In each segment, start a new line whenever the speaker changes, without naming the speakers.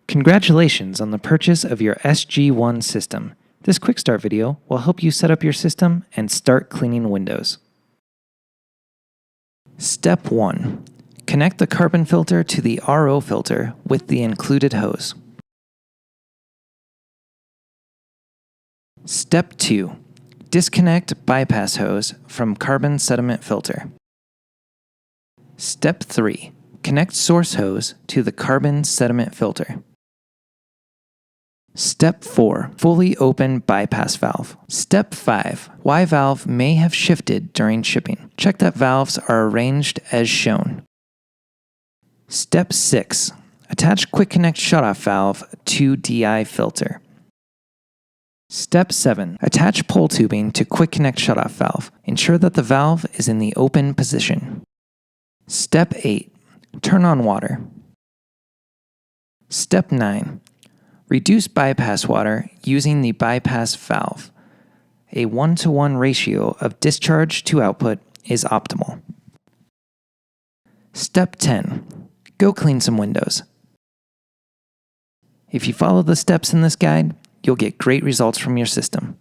Congratulations on the purchase of your SG1 system. This quick start video will help you set up your system and start cleaning windows. Step 1. Connect the carbon filter to the RO filter with the included hose. Step 2. Disconnect bypass hose from carbon sediment filter. Step 3. Connect source hose to the carbon sediment filter. Step 4. Fully open bypass valve. Step 5. Y valve may have shifted during shipping. Check that valves are arranged as shown. Step 6. Attach quick connect shutoff valve to DI filter. Step 7. Attach pull tubing to quick connect shutoff valve. Ensure that the valve is in the open position. Step 8. Turn on water. Step 9. Reduce bypass water using the bypass valve. A 1-to-1 ratio of discharge to output is optimal. Step 10. Go clean some windows. If you follow the steps in this guide, you'll get great results from your system.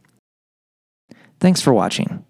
Thanks for watching.